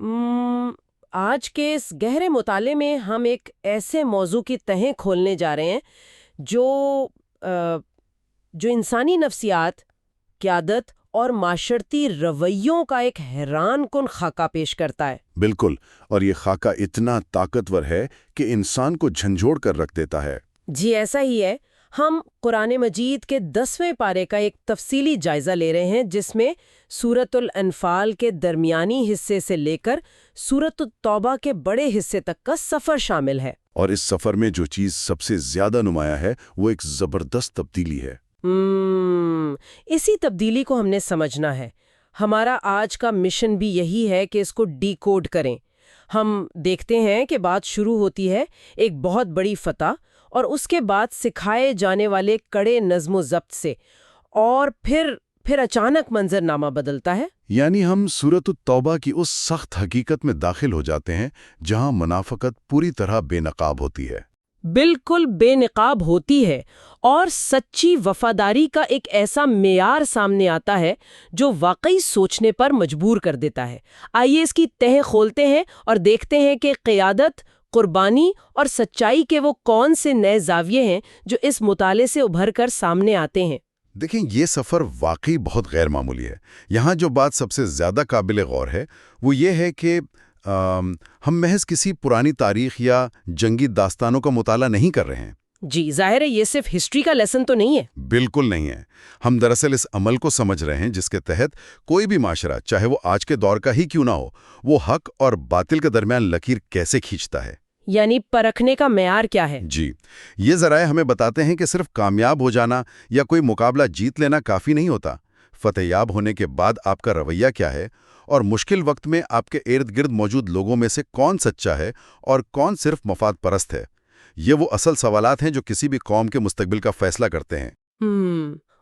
م، آج کے اس گہرے مطالعے میں ہم ایک ایسے موضوع کی تہیں کھولنے جا رہے ہیں جو آ، جو انسانی نفسیات، قیادت اور معاشرتی رویوں کا ایک حیران کن خاکہ پیش کرتا ہے۔ بالکل، اور یہ خاکہ اتنا طاقتور ہے کہ انسان کو جھنجھوڑ کر رکھ دیتا ہے۔ جی ایسا ہی ہے۔ ہم قرآن مجید کے 10ویں پارے کا ایک تفصیلی جائزہ لے رہے ہیں جس میں سورۃ الانفال کے درمیانی حصے سے لے کر سورۃ التوبہ کے بڑے حصے تک کا سفر شامل ہے۔ اور اس سفر میں جو چیز سب سے زیادہ نمایاں ہے وہ ایک زبردست تبدیلی ہے۔ اسی تبدیلی کو ہم نے سمجھنا ہے۔ ہمارا آج کا مشن بھی یہی ہے کہ اس کو ڈی کوڈ کریں۔ ہم دیکھتے ہیں کہ بات شروع ہوتی ہے ایک بہت بڑی فتح اور اس کے بعد سکھائے جانے والے کڑے نظم و ضبط سے، اور پھر اچانک منظرنامہ بدلتا ہے۔ یعنی ہم سورۃ التوبہ کی اس سخت حقیقت میں داخل ہو جاتے ہیں جہاں منافقت پوری طرح بے نقاب ہوتی ہے۔ بالکل بے نقاب ہوتی ہے، اور سچی وفاداری کا ایک ایسا معیار سامنے آتا ہے جو واقعی سوچنے پر مجبور کر دیتا ہے۔ آئیے اس کی تہیں کھولتے ہیں اور دیکھتے ہیں کہ قیادت، قربانی اور سچائی کے وہ کون سے نئے زاویے ہیں جو اس مطالعے سے ابھر کر سامنے آتے ہیں۔ دیکھیں، یہ سفر واقعی بہت غیر معمولی ہے۔ یہاں جو بات سب سے زیادہ قابل غور ہے وہ یہ ہے کہ ہم محض کسی پرانی تاریخ یا جنگی داستانوں کا مطالعہ نہیں کر رہے ہیں۔ جی ظاہر ہے، یہ صرف ہسٹری کا لیسن تو نہیں ہے۔ بالکل نہیں ہے۔ ہم دراصل اس عمل کو سمجھ رہے ہیں جس کے تحت کوئی بھی معاشرہ، چاہے وہ آج کے دور کا ہی کیوں نہ ہو، وہ حق اور باطل کے درمیان لکیر کیسے کھینچتا ہے۔ یعنی پرکھنے کا معیار کیا ہے؟ جی، یہ ذرائع ہمیں بتاتے ہیں کہ صرف کامیاب ہو جانا یا کوئی مقابلہ جیت لینا کافی نہیں ہوتا۔ فتح یاب ہونے کے بعد آپ کا رویہ کیا ہے، اور مشکل وقت میں آپ کے ارد گرد موجود لوگوں میں سے کون سچا ہے اور کون صرف مفاد پرست ہے، یہ وہ اصل سوالات ہیں جو کسی بھی قوم کے مستقبل کا فیصلہ کرتے ہیں۔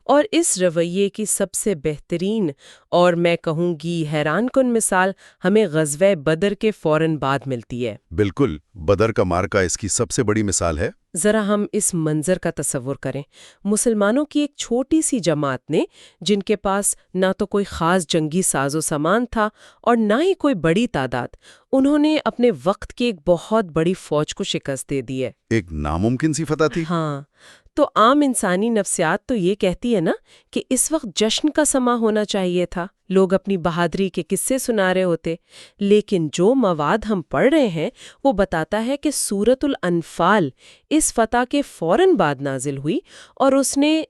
اور اس رویے کی سب سے بہترین اور میں کہوں گی حیران کن مثال ہمیں غزوہ بدر کے فوراً بعد ملتی ہے۔ بالکل، بدر کا معرکہ اس کی سب سے بڑی مثال ہے۔ ذرا ہم اس منظر کا تصور کریں۔ مسلمانوں کی ایک چھوٹی سی جماعت نے، جن کے پاس نہ تو کوئی خاص جنگی ساز و سامان تھا اور نہ ہی کوئی بڑی تعداد، انہوں نے اپنے وقت کی ایک بہت بڑی فوج کو شکست دے دی ہے۔ ایک ناممکن سی فتح تھی۔ ہاں، تو عام انسانی نفسیات تو یہ کہتی ہے نا کہ اس وقت جشن کا سما ہونا چاہیے تھا، لوگ اپنی بہادری کے قصے سنا رہے ہوتے، لیکن جو مواد ہم پڑھ رہے ہیں وہ بتاتا ہے کہ سورۃ الانفال اس فتح کے فوراً بعد نازل ہوئی، اور اس نے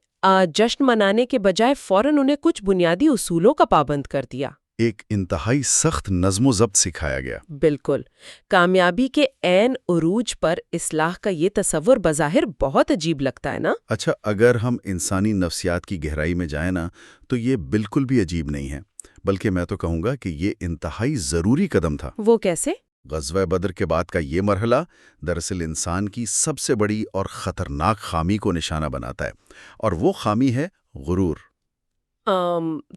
جشن منانے کے بجائے فوراً انہیں کچھ بنیادی اصولوں کا پابند کر دیا۔ ایک انتہائی سخت نظم و ضبط سکھایا گیا۔ بالکل، کامیابی کے عین عروج پر اصلاح کا یہ تصور بظاہر بہت عجیب لگتا ہے نا؟ اچھا، اگر ہم انسانی نفسیات کی گہرائی میں جائیں نا تو یہ بالکل بھی عجیب نہیں ہے، بلکہ میں تو کہوں گا کہ یہ انتہائی ضروری قدم تھا۔ وہ کیسے؟ غزوہ بدر کے بعد کا یہ مرحلہ دراصل انسان کی سب سے بڑی اور خطرناک خامی کو نشانہ بناتا ہے، اور وہ خامی ہے غرور۔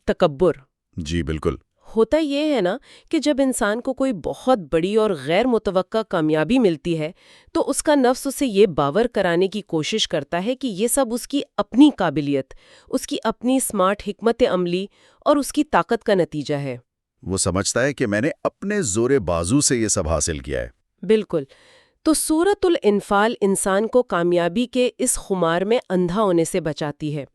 تکبر۔ جی بالکل۔ ہوتا یہ ہے نا کہ جب انسان کو کوئی بہت بڑی اور غیر متوقع کامیابی ملتی ہے تو اس کا نفس اسے یہ باور کرانے کی کوشش کرتا ہے کہ یہ سب اس کی اپنی قابلیت، اس کی اپنی سمارٹ حکمت عملی اور اس کی طاقت کا نتیجہ ہے۔ وہ سمجھتا ہے کہ میں نے اپنے زور بازو سے یہ سب حاصل کیا ہے۔ بالکل۔ تو سورۃ الانفال انسان کو کامیابی کے اس خمار میں اندھا ہونے سے بچاتی ہے۔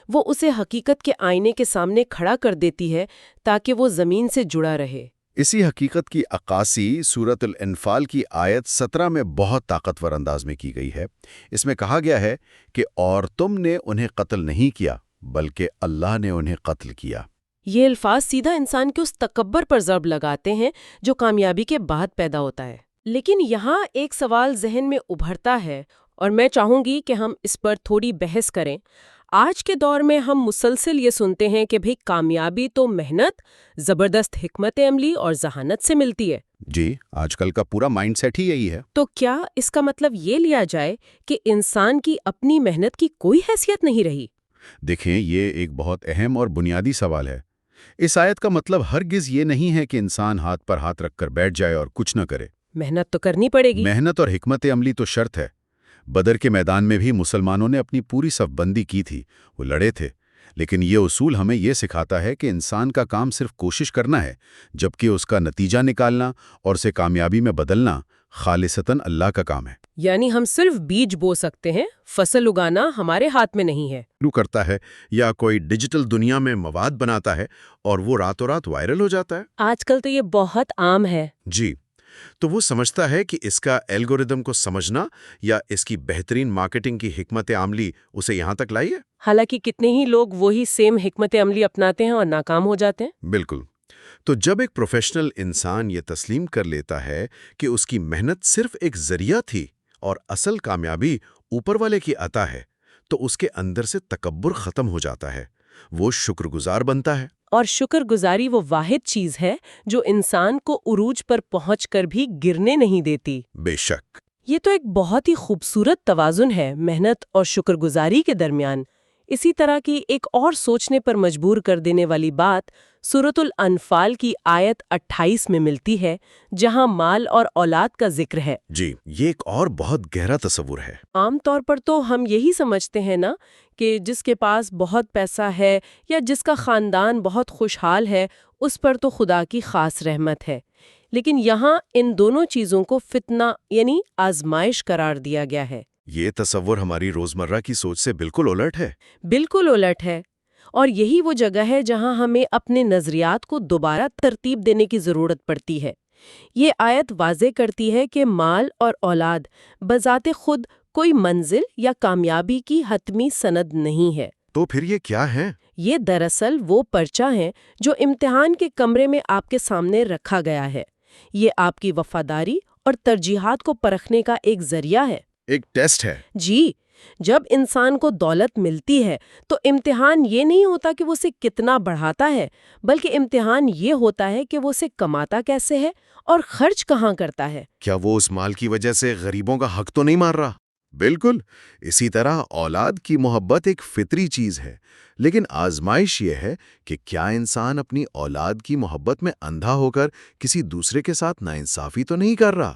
وہ اسے حقیقت کے آئینے کے سامنے کھڑا کر دیتی ہے تاکہ وہ زمین سے جڑا رہے۔ اسی حقیقت کی عکاسی سورۃ الانفال کی آیت 17 میں بہت طاقتور انداز میں کی گئی ہے۔ اس میں کہا گیا ہے کہ اور تم نے انہیں قتل نہیں کیا بلکہ اللہ نے انہیں قتل کیا۔ یہ الفاظ سیدھا انسان کے اس تکبر پر ضرب لگاتے ہیں جو کامیابی کے بعد پیدا ہوتا ہے۔ لیکن یہاں ایک سوال ذہن میں ابھرتا ہے اور میں چاہوں گی کہ ہم اس پر تھوڑی بحث کریں۔ آج کے دور میں ہم مسلسل یہ سنتے ہیں کہ بھئی کامیابی تو محنت، زبردست حکمت عملی اور ذہانت سے ملتی ہے۔ جی، آج کل کا پورا مائنڈ سیٹ ہی یہی ہے۔ تو کیا اس کا مطلب یہ لیا جائے کہ انسان کی اپنی محنت کی کوئی حیثیت نہیں رہی؟ دیکھیں، یہ ایک بہت اہم اور بنیادی سوال ہے۔ اس آیت کا مطلب ہرگز یہ نہیں ہے کہ انسان ہاتھ پر ہاتھ رکھ کر بیٹھ جائے اور کچھ نہ کرے۔ محنت تو کرنی پڑے گی۔ محنت اور حکمت عملی تو شرط ہے۔ بدر کے میدان میں بھی مسلمانوں نے اپنی پوری صف بندی کی تھی، وہ لڑے تھے، لیکن یہ اصول ہمیں یہ سکھاتا ہے کہ انسان کا کام صرف کوشش کرنا ہے، جبکہ اس کا نتیجہ نکالنا اور اسے کامیابی میں بدلنا خالصتاً اللہ کا کام ہے۔ یعنی ہم صرف بیج بو سکتے ہیں، فصل اگانا ہمارے ہاتھ میں نہیں ہے۔ شروع کرتا ہے یا کوئی ڈیجیٹل دنیا میں مواد بناتا ہے اور وہ راتوں رات وائرل ہو جاتا ہے۔ آج کل تو یہ بہت عام ہے۔ جی، تو وہ سمجھتا ہے کہ اس کا الگوریدم کو سمجھنا یا اس کی بہترین مارکیٹنگ کی حکمت عملی اسے یہاں تک لائی ہے۔ حالانکہ کتنے ہی لوگ وہی سیم حکمت عملی اپناتے ہیں اور ناکام ہو جاتے ہیں۔ بالکل۔ تو جب ایک پروفیشنل انسان یہ تسلیم کر لیتا ہے کہ اس کی محنت صرف ایک ذریعہ تھی اور اصل کامیابی اوپر والے کی عطا ہے، تو اس کے اندر سے تکبر ختم ہو جاتا ہے، وہ شکر گزار بنتا ہے۔ اور شکر گزاری وہ واحد چیز ہے جو انسان کو عروج پر پہنچ کر بھی گرنے نہیں دیتی۔ بے شک۔ یہ تو ایک بہت ہی خوبصورت توازن ہے محنت اور شکر گزاری کے درمیان۔ اسی طرح کی ایک اور سوچنے پر مجبور کر دینے والی بات سورۃ الانفال کی آیت 28 میں ملتی ہے، جہاں مال اور اولاد کا ذکر ہے۔ جی، یہ ایک اور بہت گہرا تصور ہے۔ عام طور پر تو ہم یہی سمجھتے ہیں نا کہ جس کے پاس بہت پیسہ ہے یا جس کا خاندان بہت خوشحال ہے، اس پر تو خدا کی خاص رحمت ہے۔ لیکن یہاں ان دونوں چیزوں کو فتنہ یعنی آزمائش قرار دیا گیا ہے۔ یہ تصور ہماری روزمرہ کی سوچ سے بالکل الٹ ہے۔ بالکل الٹ ہے، اور یہی وہ جگہ ہے جہاں ہمیں اپنے نظریات کو دوبارہ ترتیب دینے کی ضرورت پڑتی ہے۔ یہ آیت واضح کرتی ہے کہ مال اور اولاد بذات خود کوئی منزل یا کامیابی کی حتمی سند نہیں ہے۔ تو پھر یہ کیا ہے؟ یہ دراصل وہ پرچہ ہیں جو امتحان کے کمرے میں آپ کے سامنے رکھا گیا ہے۔ یہ آپ کی وفاداری اور ترجیحات کو پرکھنے کا ایک ذریعہ ہے۔ ایک ٹیسٹ ہے۔ جی، جب انسان کو دولت ملتی ہے تو امتحان یہ نہیں ہوتا کہ وہ اسے کتنا بڑھاتا ہے، بلکہ امتحان یہ ہوتا ہے کہ وہ اسے کماتا کیسے ہے اور خرچ کہاں کرتا ہے۔ کیا وہ اس مال کی وجہ سے غریبوں کا حق تو نہیں مار رہا؟ بالکل۔ اسی طرح اولاد کی محبت ایک فطری چیز ہے، لیکن آزمائش یہ ہے کہ کیا انسان اپنی اولاد کی محبت میں اندھا ہو کر کسی دوسرے کے ساتھ ناانصافی تو نہیں کر رہا؟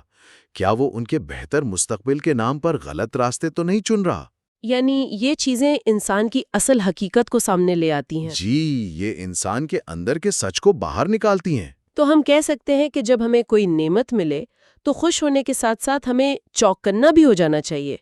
کیا وہ ان کے بہتر مستقبل کے نام پر غلط راستے تو نہیں چن رہا؟ یعنی یہ چیزیں انسان کی اصل حقیقت کو سامنے لے آتی ہیں۔ جی، یہ انسان کے اندر کے سچ کو باہر نکالتی ہیں۔ تو ہم کہہ سکتے ہیں کہ جب ہمیں کوئی نعمت ملے تو خوش ہونے کے ساتھ ساتھ ہمیں چوکنا بھی ہو جانا چاہیے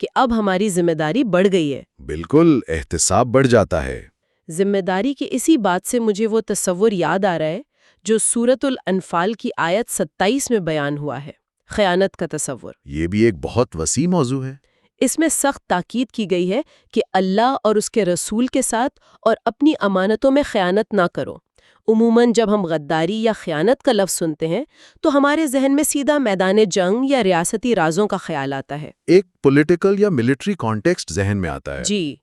کہ اب ہماری ذمہ داری بڑھ گئی ہے۔ بالکل، احتساب بڑھ جاتا ہے۔ ذمہ داری کی اسی بات سے مجھے وہ تصور یاد آ رہا ہے جو سورۃ الانفال کی آیت 27 میں بیان ہوا ہے، خیانت کا تصور۔ یہ بھی ایک بہت وسیع موضوع ہے۔ اس میں سخت تاکید کی گئی ہے کہ اللہ اور اس کے رسول کے ساتھ اور اپنی امانتوں میں خیانت نہ کرو۔ عموماً جب ہم غداری یا خیانت کا لفظ سنتے ہیں تو ہمارے ذہن میں سیدھا میدان جنگ یا ریاستی رازوں کا خیال آتا ہے۔ ایک پولیٹیکل یا ملٹری کانٹیکسٹ ذہن میں آتا ہے۔ جی،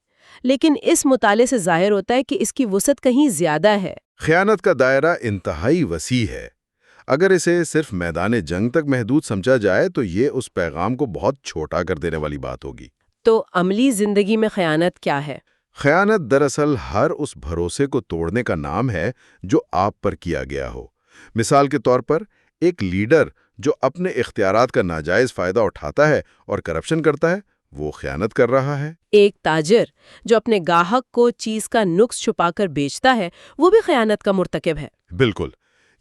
لیکن اس مطالعے سے ظاہر ہوتا ہے کہ اس کی وسعت کہیں زیادہ ہے۔ خیانت کا دائرہ انتہائی وسیع ہے۔ اگر اسے صرف میدان جنگ تک محدود سمجھا جائے تو یہ اس پیغام کو بہت چھوٹا کر دینے والی بات ہوگی۔ تو عملی زندگی میں خیانت کیا ہے؟ خیانت دراصل ہر اس بھروسے کو توڑنے کا نام ہے جو آپ پر کیا گیا ہو۔ مثال کے طور پر ایک لیڈر جو اپنے اختیارات کا ناجائز فائدہ اٹھاتا ہے اور کرپشن کرتا ہے، وہ خیانت کر رہا ہے۔ ایک تاجر جو اپنے گاہک کو چیز کا نقص چھپا کر بیچتا ہے، وہ بھی خیانت کا مرتکب ہے۔ بالکل۔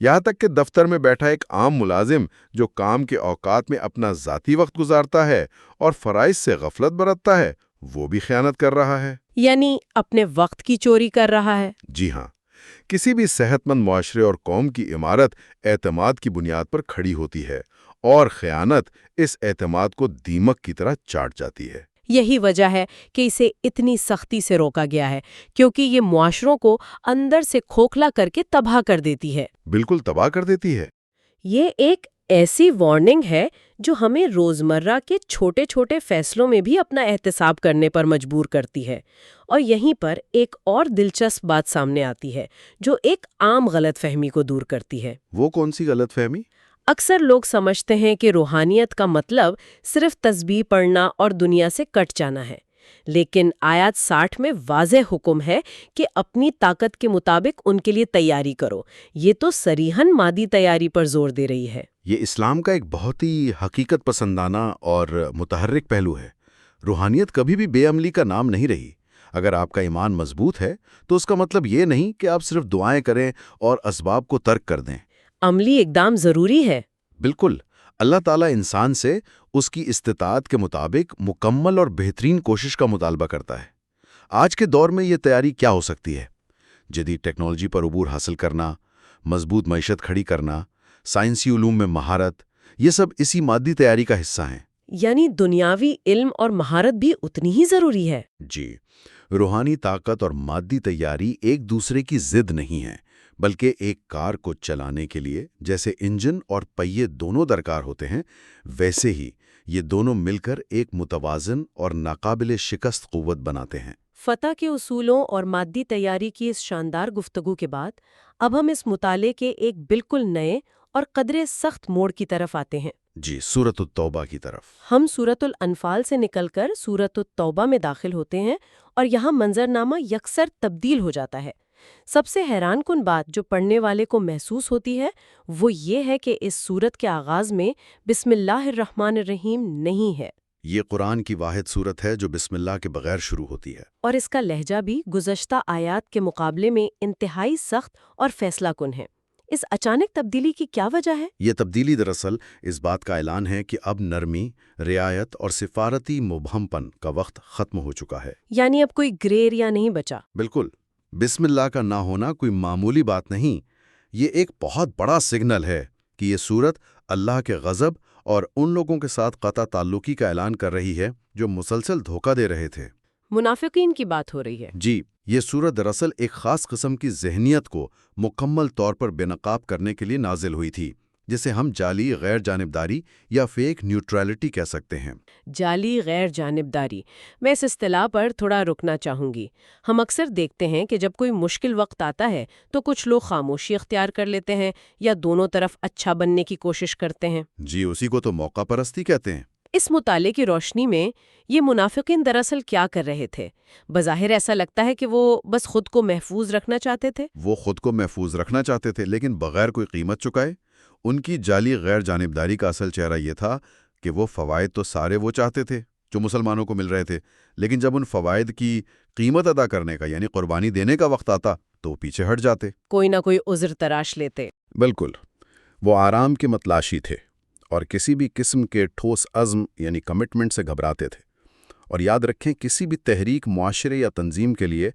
یہاں تک کہ دفتر میں بیٹھا ایک عام ملازم جو کام کے اوقات میں اپنا ذاتی وقت گزارتا ہے اور فرائض سے غفلت برتتا ہے، وہ بھی خیانت کر رہا ہے۔ یعنی اپنے وقت کی چوری کر رہا ہے۔ جی ہاں، کسی بھی صحت مند معاشرے اور قوم کی عمارت اعتماد کی بنیاد پر کھڑی ہوتی ہے، اور خیانت اس اعتماد کو دیمک کی طرح چاٹ جاتی ہے۔ یہی وجہ ہے کہ اسے اتنی سختی سے روکا گیا ہے، کیونکہ یہ معاشروں کو اندر سے کھوکھلا کر کے تباہ کر دیتی ہے۔ بالکل تباہ کر دیتی ہے۔ یہ ایک ایسی وارننگ ہے جو ہمیں روزمرہ کے چھوٹے چھوٹے فیصلوں میں بھی اپنا احتساب کرنے پر مجبور کرتی ہے۔ اور یہیں پر ایک اور دلچسپ بات سامنے آتی ہے جو ایک عام غلط فہمی کو دور کرتی ہے۔ وہ کون سی غلط فہمی؟ اکثر لوگ سمجھتے ہیں کہ روحانیت کا مطلب صرف تسبیح پڑھنا اور دنیا سے کٹ جانا ہے، لیکن آیات 60 میں واضح حکم ہے کہ اپنی طاقت کے مطابق ان کے لیے تیاری کرو۔ یہ تو صریحاً مادی تیاری پر زور دے رہی ہے۔ یہ اسلام کا ایک بہت ہی حقیقت پسندانہ اور متحرک پہلو ہے۔ روحانیت کبھی بھی بے عملی کا نام نہیں رہی۔ اگر آپ کا ایمان مضبوط ہے تو اس کا مطلب یہ نہیں کہ آپ صرف دعائیں کریں اور اسباب کو ترک کر دیں۔ عملی اقدام ضروری ہے۔ بالکل، اللہ تعالیٰ انسان سے اس کی استطاعت کے مطابق مکمل اور بہترین کوشش کا مطالبہ کرتا ہے۔ آج کے دور میں یہ تیاری کیا ہو سکتی ہے؟ جدید ٹیکنالوجی پر عبور حاصل کرنا، مضبوط معیشت کھڑی کرنا، سائنسی علوم میں مہارت، یہ سب اسی مادی تیاری کا حصہ ہیں۔ یعنی دنیاوی علم اور مہارت بھی اتنی ہی ضروری ہے۔ جی، روحانی طاقت اور مادی تیاری ایک دوسرے کی ضد نہیں ہیں، بلکہ ایک کار کو چلانے کے لیے جیسے انجن اور پہیے دونوں درکار ہوتے ہیں، ویسے ہی یہ دونوں مل کر ایک متوازن اور ناقابل شکست قوت بناتے ہیں۔ فتح کے اصولوں اور مادی تیاری کی اس شاندار گفتگو کے بعد اب ہم اس مطالعے کے ایک بالکل نئے اور قدرے سخت موڑ کی طرف آتے ہیں۔ جی، سورۃ التوبہ کی طرف۔ ہم سورۃ الانفال سے نکل کر سورۃ التوبہ میں داخل ہوتے ہیں اور یہاں منظرنامہ یکسر تبدیل ہو جاتا ہے۔ سب سے حیران کن بات جو پڑھنے والے کو محسوس ہوتی ہے وہ یہ ہے کہ اس سورت کے آغاز میں بسم اللہ الرحمن الرحیم نہیں ہے۔ یہ قرآن کی واحد سورت ہے جو بسم اللہ کے بغیر شروع ہوتی ہے۔ اور اس کا لہجہ بھی گزشتہ آیات کے مقابلے میں انتہائی سخت اور فیصلہ کن ہے۔ اس اچانک تبدیلی کی کیا وجہ ہے؟ یہ تبدیلی دراصل اس بات کا اعلان ہے کہ اب نرمی، رعایت اور سفارتی مبہم پن کا وقت ختم ہو چکا ہے۔ یعنی اب کوئی گرے ایریا نہیں بچا۔ بالکل، بسم اللہ کا نہ ہونا کوئی معمولی بات نہیں، یہ ایک بہت بڑا سگنل ہے کہ یہ سورت اللہ کے غضب اور ان لوگوں کے ساتھ قطع تعلقی کا اعلان کر رہی ہے جو مسلسل دھوکہ دے رہے تھے۔ منافقین کی بات ہو رہی ہے۔ جی، یہ سورت دراصل ایک خاص قسم کی ذہنیت کو مکمل طور پر بے نقاب کرنے کے لیے نازل ہوئی تھی، جسے ہم جعلی غیر جانبداری یا فیک نیوٹرلٹی کہہ سکتے ہیں۔ جعلی غیر جانبداری، میں اس اصطلاح پر تھوڑا رکنا چاہوں گی۔ ہم اکثر دیکھتے ہیں کہ جب کوئی مشکل وقت آتا ہے تو کچھ لوگ خاموشی اختیار کر لیتے ہیں یا دونوں طرف اچھا بننے کی کوشش کرتے ہیں۔ جی، اسی کو تو موقع پرستی کہتے ہیں۔ اس مطالعے کی روشنی میں یہ منافقین دراصل کیا کر رہے تھے؟ بظاہر ایسا لگتا ہے کہ وہ بس خود کو محفوظ رکھنا چاہتے تھے۔ وہ خود کو محفوظ رکھنا چاہتے تھے لیکن بغیر کوئی قیمت چکائے۔ ان کی جعلی غیر جانبداری کا اصل چہرہ یہ تھا کہ وہ فوائد تو سارے وہ چاہتے تھے جو مسلمانوں کو مل رہے تھے، لیکن جب ان فوائد کی قیمت ادا کرنے کا یعنی قربانی دینے کا وقت آتا تو وہ پیچھے ہٹ جاتے، کوئی نہ کوئی عذر تراش لیتے۔ بالکل، وہ آرام کے متلاشی تھے اور کسی بھی قسم کے ٹھوس عزم یعنی کمٹمنٹ سے گھبراتے تھے۔ اور یاد رکھیں، کسی بھی تحریک، معاشرے یا تنظیم کے لیے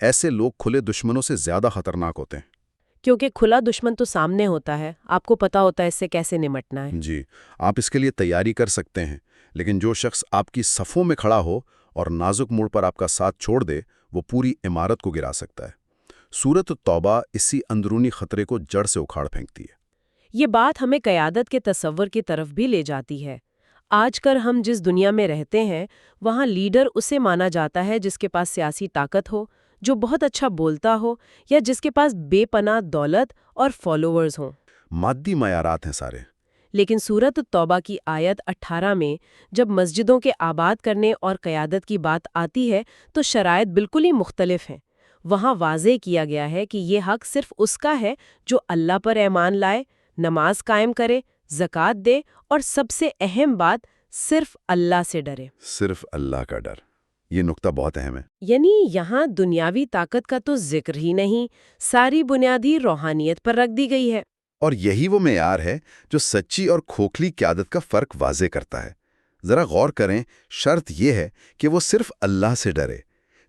ایسے لوگ کھلے دشمنوں سے زیادہ خطرناک ہوتے ہیں، کیونکہ کھلا دشمن تو سامنے ہوتا ہے، آپ کو پتا ہوتا ہے اس سے کیسے نمٹنا ہے۔ جی، آپ اس کے لیے تیاری کر سکتے ہیں، لیکن جو شخص آپ کی صفوں میں کھڑا ہو اور نازک موڑ پر آپ کا ساتھ چھوڑ دے، وہ پوری عمارت کو گرا سکتا ہے۔ سورۃ التوبہ اسی اندرونی خطرے کو جڑ سے اکھاڑ پھینکتی ہے۔ یہ بات ہمیں قیادت کے تصور کی طرف بھی لے جاتی ہے۔ آج کل ہم جس دنیا میں رہتے ہیں وہاں لیڈر اسے مانا جاتا ہے جس کے پاس سیاسی طاقت ہو، جو بہت اچھا بولتا ہو یا جس کے پاس بے پناہ دولت اور فالوورز ہوں۔ مادی معیارات ہیں سارے۔ لیکن سورۃ التوبہ کی آیت 18 میں جب مسجدوں کے آباد کرنے اور قیادت کی بات آتی ہے تو شرائط بالکل ہی مختلف ہیں۔ وہاں واضح کیا گیا ہے کہ یہ حق صرف اس کا ہے جو اللہ پر ایمان لائے، نماز قائم کرے، زکوٰۃ دے اور سب سے اہم بات صرف اللہ سے ڈرے۔ صرف اللہ کا ڈر، یہ نقطہ بہت اہم ہے۔ یعنی یہاں دنیاوی طاقت کا تو ذکر ہی نہیں، ساری بنیادی روحانیت پر رکھ دی گئی ہے۔ اور یہی وہ معیار ہے جو سچی اور کھوکھلی قیادت کا فرق واضح کرتا ہے۔ ذرا غور کریں، شرط یہ ہے کہ وہ صرف اللہ سے ڈرے۔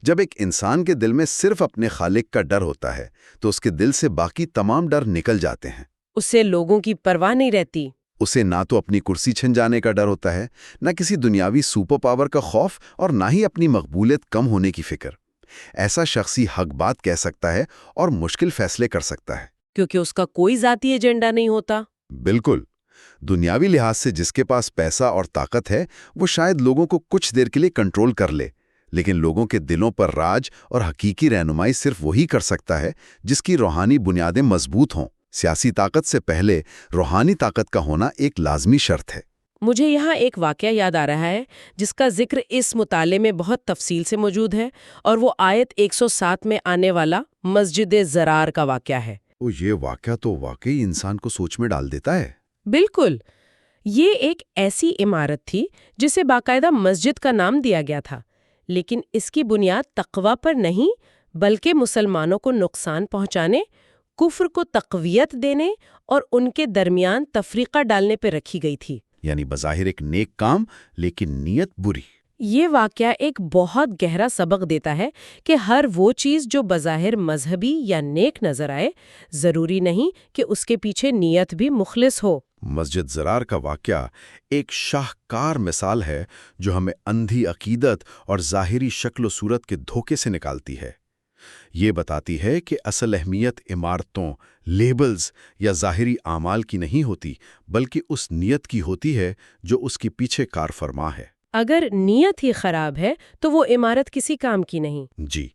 جب ایک انسان کے دل میں صرف اپنے خالق کا ڈر ہوتا ہے تو اس کے دل سے باقی تمام ڈر نکل جاتے ہیں۔ اسے لوگوں کی پرواہ نہیں رہتی۔ اسے نہ تو اپنی کرسی چھن جانے کا ڈر ہوتا ہے، نہ کسی دنیاوی سپر پاور کا خوف، اور نہ ہی اپنی مقبولیت کم ہونے کی فکر۔ ایسا شخصی حق بات کہہ سکتا ہے اور مشکل فیصلے کر سکتا ہے، کیونکہ اس کا کوئی ذاتی ایجنڈا نہیں ہوتا۔ بالکل۔ دنیاوی لحاظ سے جس کے پاس پیسہ اور طاقت ہے وہ شاید لوگوں کو کچھ دیر کے لیے کنٹرول کر لے، لیکن لوگوں کے دلوں پر راج اور حقیقی رہنمائی صرف وہی کر سکتا ہے جس کی روحانی بنیادیں مضبوط ہوں۔ سیاسی طاقت سے پہلے روحانی طاقت کا ہونا ایک لازمی شرط ہے۔ مجھے یہاں ایک واقعہ یاد آ رہا ہے جس کا ذکر اس مطالعے میں بہت تفصیل سے موجود ہے، اور وہ آیت 107 میں آنے والا مسجد زرار کا واقعہ ہے۔ یہ واقعہ تو واقعی انسان کو سوچ میں ڈال دیتا ہے۔ بالکل، یہ ایک ایسی عمارت تھی جسے باقاعدہ مسجد کا نام دیا گیا تھا، لیکن اس کی بنیاد تقوی پر نہیں بلکہ مسلمانوں کو نقصان پہنچانے، کفر کو تقویت دینے اور ان کے درمیان تفریقہ ڈالنے پہ رکھی گئی تھی۔ یعنی بظاہر ایک نیک کام لیکن نیت بری۔ یہ واقعہ ایک بہت گہرا سبق دیتا ہے کہ ہر وہ چیز جو بظاہر مذہبی یا نیک نظر آئے، ضروری نہیں کہ اس کے پیچھے نیت بھی مخلص ہو۔ مسجد زرار کا واقعہ ایک شاہکار مثال ہے جو ہمیں اندھی عقیدت اور ظاہری شکل و صورت کے دھوکے سے نکالتی ہے۔ یہ بتاتی ہے کہ اصل اہمیت عمارتوں، لیبلز یا ظاہری اعمال کی نہیں ہوتی، بلکہ اس نیت کی ہوتی ہے جو اس کے پیچھے کار فرما ہے۔ اگر نیت ہی خراب ہے تو وہ عمارت کسی کام کی نہیں۔ جی،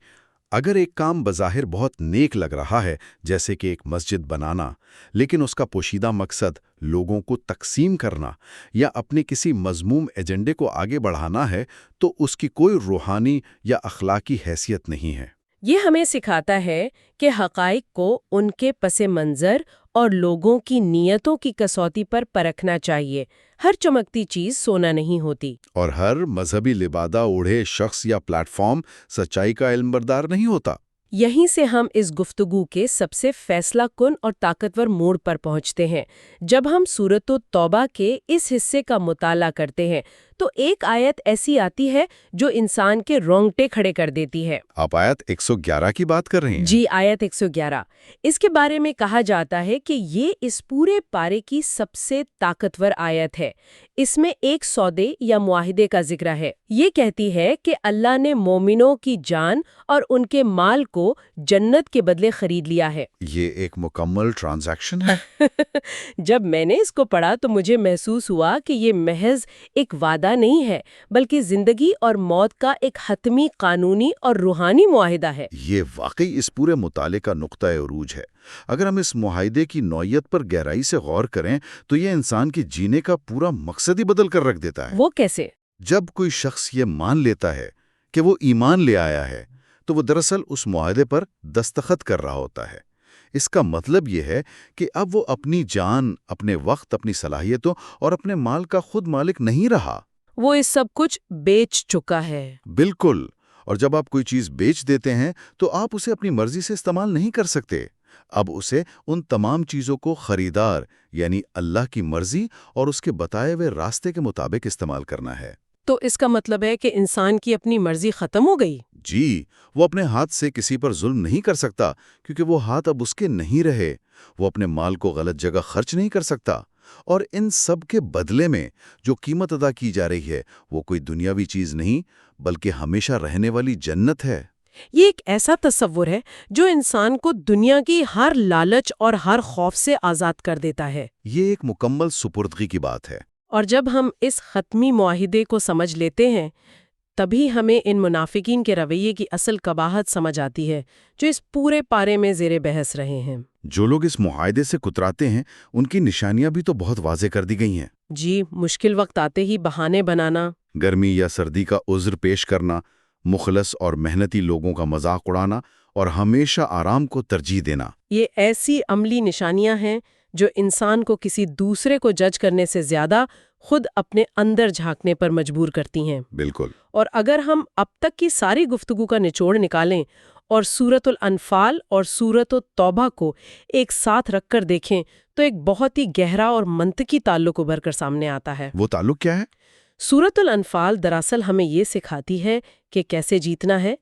اگر ایک کام بظاہر بہت نیک لگ رہا ہے، جیسے کہ ایک مسجد بنانا، لیکن اس کا پوشیدہ مقصد لوگوں کو تقسیم کرنا یا اپنے کسی مذموم ایجنڈے کو آگے بڑھانا ہے، تو اس کی کوئی روحانی یا اخلاقی حیثیت نہیں ہے۔ یہ ہمیں سکھاتا ہے کہ حقائق کو ان کے پس منظر اور لوگوں کی نیتوں کی کسوٹی پر پرکھنا چاہیے۔ ہر چمکتی چیز سونا نہیں ہوتی، اور ہر مذہبی لبادہ اوڑھے شخص یا پلیٹ فارم سچائی کا علم بردار نہیں ہوتا۔ یہیں سے ہم اس گفتگو کے سب سے فیصلہ کن اور طاقتور موڑ پر پہنچتے ہیں۔ جب ہم سورۃ التوبہ کے اس حصے کا مطالعہ کرتے ہیں تو ایک آیت ایسی آتی ہے جو انسان کے رونگٹے کھڑے کر دیتی ہے۔ آپ آیت 111 کی بات کر رہے ہیں؟ جی، آیت 111۔ اس کے بارے میں کہا جاتا ہے کہ یہ اس پورے پارے کی سب سے طاقتور آیت ہے۔ اس میں ایک سودے یا معاہدے کا ذکر ہے۔ یہ کہتی ہے کہ اللہ نے مومنوں کی جان اور ان کے مال کو جنت کے بدلے خرید لیا ہے۔ یہ ایک مکمل ٹرانزیکشن ہے۔ جب میں نے اس کو پڑھا تو مجھے محسوس ہوا کہ یہ محض ایک وعدہ نہیں ہے، بلکہ زندگی اور موت کا ایک حتمی قانونی اور روحانی معاہدہ ہے۔ یہ واقعی اس پورے مطالعے کا نقطہ عروج ہے۔ اگر ہم اس معاہدے کی نوعیت پر گہرائی سے غور کریں تو یہ انسان کے جینے کا پورا مقصد ہی بدل کر رکھ دیتا ہے۔ وہ کیسے؟ جب کوئی شخص یہ مان لیتا ہے کہ وہ ایمان لے آیا ہے تو وہ دراصل اس معاہدے پر دستخط کر رہا ہوتا ہے۔ اس کا مطلب یہ ہے کہ اب وہ اپنی جان، اپنے وقت، اپنی صلاحیتوں اور اپنے مال کا خود مالک نہیں رہا۔ وہ اس سب کچھ بیچ چکا ہے۔ بالکل۔ اور جب آپ کوئی چیز بیچ دیتے ہیں تو آپ اسے اپنی مرضی سے استعمال نہیں کر سکتے۔ اب اسے ان تمام چیزوں کو خریدار یعنی اللہ کی مرضی اور اس کے بتائے ہوئے راستے کے مطابق استعمال کرنا ہے۔ تو اس کا مطلب ہے کہ انسان کی اپنی مرضی ختم ہو گئی؟ جی، وہ اپنے ہاتھ سے کسی پر ظلم نہیں کر سکتا کیونکہ وہ ہاتھ اب اس کے نہیں رہے۔ وہ اپنے مال کو غلط جگہ خرچ نہیں کر سکتا، اور ان سب کے بدلے میں جو قیمت ادا کی جا رہی ہے وہ کوئی دنیاوی چیز نہیں بلکہ ہمیشہ رہنے والی جنت ہے۔ یہ ایک ایسا تصور ہے جو انسان کو دنیا کی ہر لالچ اور ہر خوف سے آزاد کر دیتا ہے۔ یہ ایک مکمل سپردگی کی بات ہے۔ اور جب ہم اس حتمی معاہدے کو سمجھ لیتے ہیں تبھی ہمیں ان منافقین کے رویے کی اصل قباحت سمجھ آتی ہے جو اس پورے پارے میں زیر بحث رہے ہیں۔ جو لوگ اس معاہدے سے کتراتے ہیں ان کی نشانیاں بھی تو بہت واضح کر دی گئی ہیں۔ جی، مشکل وقت آتے ہی بہانے بنانا، گرمی یا سردی کا عذر پیش کرنا، مخلص اور محنتی لوگوں کا مذاق اڑانا اور ہمیشہ آرام کو ترجیح دینا۔ یہ ایسی عملی نشانیاں ہیں جو انسان کو کسی دوسرے کو جج کرنے سے زیادہ خود اپنے اندر جھانکنے پر مجبور کرتی ہیں۔ بالکل۔ اور اگر ہم اب تک کی ساری گفتگو کا نچوڑ نکالیں اور سورۃ الانفال اور سورۃ التوبہ کو ایک ساتھ رکھ کر دیکھیں تو ایک بہت ہی گہرا اور منطقی تعلق ابھر کر سامنے آتا ہے۔ وہ تعلق کیا ہے؟ سورۃ الانفال دراصل ہمیں یہ سکھاتی ہے کہ کیسے جیتنا ہے،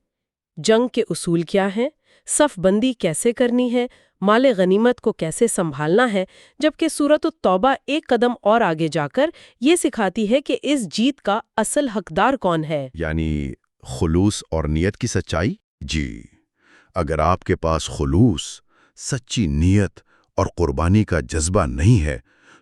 جنگ کے اصول کیا ہیں، صف بندی کیسے کرنی ہے، مال غنیمت کو کیسے سنبھالنا ہے، جبکہ سورۃ التوبہ ایک قدم اور آگے جا کر یہ سکھاتی ہے کہ اس جیت کا اصل حقدار کون ہے۔ یعنی خلوص اور نیت کی سچائی؟ جی، اگر آپ کے پاس خلوص، سچی نیت اور قربانی کا جذبہ نہیں ہے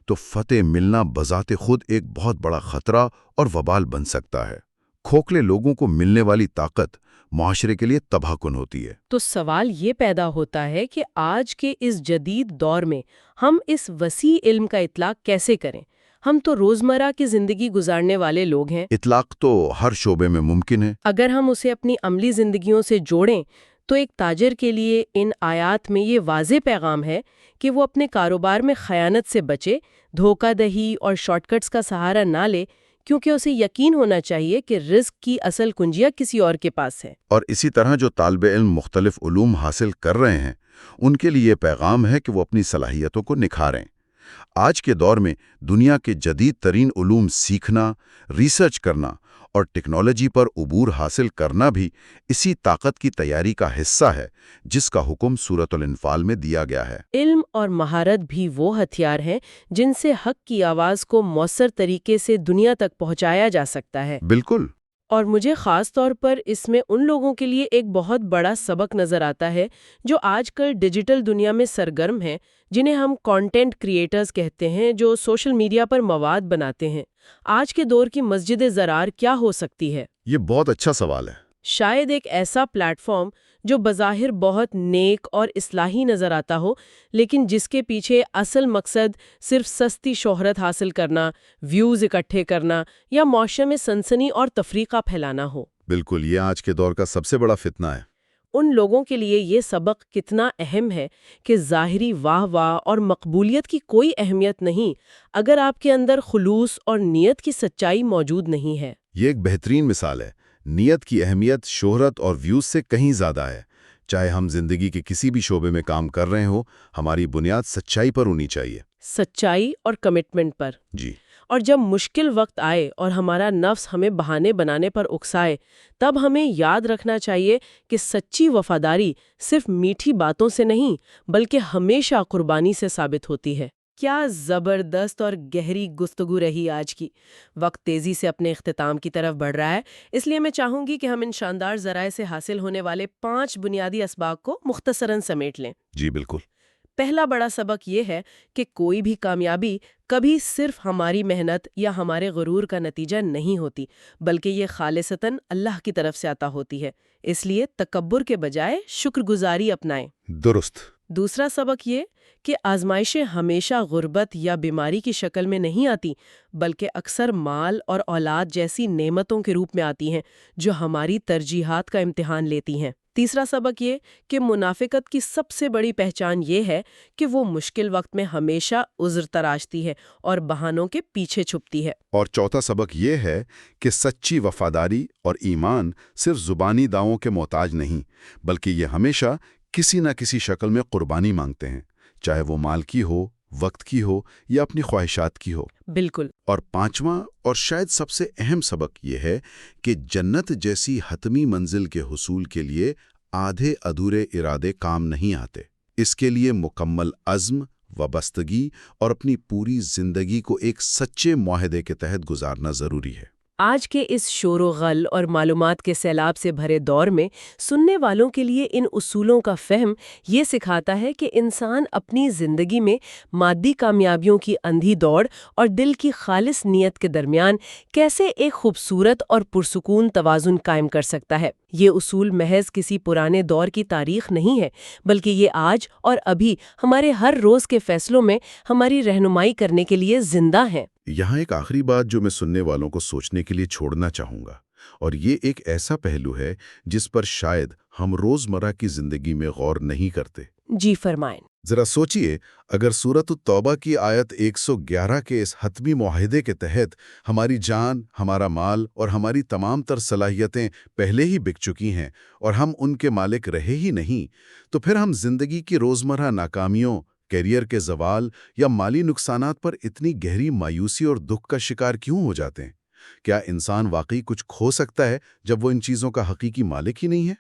تو فتح ملنا بذات خود ایک بہت بڑا خطرہ اور وبال بن سکتا ہے۔ کھوکھلے لوگوں کو ملنے والی طاقت معاشرے کے لیے تباہ کن ہوتی ہے۔ تو سوال یہ پیدا ہوتا ہے کہ آج کے اس جدید دور میں ہم اس وسیع علم کا اطلاق کیسے کریں؟ ہم تو روزمرہ کی زندگی گزارنے والے لوگ ہیں۔ اطلاق تو ہر شعبے میں ممکن ہے۔ اگر ہم اسے اپنی عملی زندگیوں سے جوڑیں تو ایک تاجر کے لیے ان آیات میں یہ واضح پیغام ہے کہ وہ اپنے کاروبار میں خیانت سے بچے، دھوکہ دہی اور شارٹ کٹس کا سہارا نہ لے، کیونکہ اسے یقین ہونا چاہیے کہ رزق کی اصل کنجیاں کسی اور کے پاس ہے۔ اور اسی طرح جو طالب علم مختلف علوم حاصل کر رہے ہیں ان کے لیے یہ پیغام ہے کہ وہ اپنی صلاحیتوں کو نکھاریں۔ آج کے دور میں دنیا کے جدید ترین علوم سیکھنا، ریسرچ کرنا اور ٹیکنالوجی پر عبور حاصل کرنا بھی اسی طاقت کی تیاری کا حصہ ہے جس کا حکم سورۃ الانفال میں دیا گیا ہے۔ علم اور مہارت بھی وہ ہتھیار ہیں جن سے حق کی آواز کو مؤثر طریقے سے دنیا تک پہنچایا جا سکتا ہے۔ بالکل۔ اور مجھے خاص طور پر اس میں ان لوگوں کے لیے ایک بہت بڑا سبق نظر آتا ہے جو آج کل ڈیجیٹل دنیا میں سرگرم ہیں، جنہیں ہم کانٹینٹ کریٹرز کہتے ہیں، جو سوشل میڈیا پر مواد بناتے ہیں۔ آج کے دور کی مسجد زرار کیا ہو سکتی ہے؟ یہ بہت اچھا سوال ہے۔ شاید ایک ایسا پلیٹ فارم جو بظاہر بہت نیک اور اصلاحی نظر آتا ہو، لیکن جس کے پیچھے اصل مقصد صرف سستی شہرت حاصل کرنا، ویوز اکٹھے کرنا یا معاشرے میں سنسنی اور تفریقہ پھیلانا ہو۔ بالکل، یہ آج کے دور کا سب سے بڑا فتنہ ہے۔ ان لوگوں کے لیے یہ سبق کتنا اہم ہے کہ ظاہری واہ واہ اور مقبولیت کی کوئی اہمیت نہیں اگر آپ کے اندر خلوص اور نیت کی سچائی موجود نہیں ہے۔ یہ ایک بہترین مثال ہے۔ نیت کی اہمیت شہرت اور ویوز سے کہیں زیادہ ہے۔ چاہے ہم زندگی کے کسی بھی شعبے میں کام کر رہے ہوں، ہماری بنیاد سچائی پر ہونی چاہیے۔ سچائی اور کمٹمنٹ پر۔ جی۔ اور جب مشکل وقت آئے اور ہمارا نفس ہمیں بہانے بنانے پر اکسائے، تب ہمیں یاد رکھنا چاہیے کہ سچی وفاداری صرف میٹھی باتوں سے نہیں بلکہ ہمیشہ قربانی سے ثابت ہوتی ہے۔ کیا زبردست اور گہری گفتگو رہی آج کی۔ وقت تیزی سے اپنے اختتام کی طرف بڑھ رہا ہے، اس لیے میں چاہوں گی کہ ہم ان شاندار ذرائع سے حاصل ہونے والے 5 بنیادی اسباق کو مختصراً سمیٹ لیں۔ جی بالکل۔ پہلا بڑا سبق یہ ہے کہ کوئی بھی کامیابی کبھی صرف ہماری محنت یا ہمارے غرور کا نتیجہ نہیں ہوتی، بلکہ یہ خالصتاً اللہ کی طرف سے عطا ہوتی ہے۔ اس لیے تکبر کے بجائے شکر گزاری اپنائیں۔ درست۔ دوسرا سبق یہ کہ آزمائشیں ہمیشہ غربت یا بیماری کی شکل میں نہیں آتی، بلکہ اکثر مال اور اولاد جیسی نعمتوں کے روپ میں آتی ہیں جو ہماری ترجیحات کا امتحان لیتی ہیں۔ تیسرا سبق یہ کہ منافقت کی سب سے بڑی پہچان یہ ہے کہ وہ مشکل وقت میں ہمیشہ عذر تراشتی ہے اور بہانوں کے پیچھے چھپتی ہے۔ اور چوتھا سبق یہ ہے کہ سچی وفاداری اور ایمان صرف زبانی دعووں کے محتاج نہیں، بلکہ یہ ہمیشہ کسی نہ کسی شکل میں قربانی مانگتے ہیں، چاہے وہ مال کی ہو، وقت کی ہو یا اپنی خواہشات کی ہو۔ بالکل۔ اور پانچواں اور شاید سب سے اہم سبق یہ ہے کہ جنت جیسی حتمی منزل کے حصول کے لیے آدھے ادھورے ارادے کام نہیں آتے۔ اس کے لیے مکمل عزم، وابستگی اور اپنی پوری زندگی کو ایک سچے معاہدے کے تحت گزارنا ضروری ہے۔ آج کے اس شور و غل اور معلومات کے سیلاب سے بھرے دور میں سننے والوں کے لیے ان اصولوں کا فہم یہ سکھاتا ہے کہ انسان اپنی زندگی میں مادی کامیابیوں کی اندھی دوڑ اور دل کی خالص نیت کے درمیان کیسے ایک خوبصورت اور پرسکون توازن قائم کر سکتا ہے۔ یہ اصول محض کسی پرانے دور کی تاریخ نہیں ہے، بلکہ یہ آج اور ابھی ہمارے ہر روز کے فیصلوں میں ہماری رہنمائی کرنے کے لیے زندہ ہیں۔ یہاں ایک آخری بات جو میں سننے والوں کو سوچنے کے لیے چھوڑنا چاہوں گا، اور یہ ایک ایسا پہلو ہے جس پر شاید ہم روزمرہ کی زندگی میں غور نہیں کرتے۔ جی فرمائیں۔ ذرا سوچئے، اگر سورۃ التوبہ کی آیت 111 کے اس حتمی معاہدے کے تحت ہماری جان، ہمارا مال اور ہماری تمام تر صلاحیتیں پہلے ہی بک چکی ہیں اور ہم ان کے مالک رہے ہی نہیں، تو پھر ہم زندگی کی روزمرہ ناکامیوں، کیریئر کے زوال یا مالی نقصانات پر اتنی گہری مایوسی اور دکھ کا شکار کیوں ہو جاتے ہیں؟ کیا انسان واقعی کچھ کھو سکتا ہے جب وہ ان چیزوں کا حقیقی مالک ہی نہیں ہے؟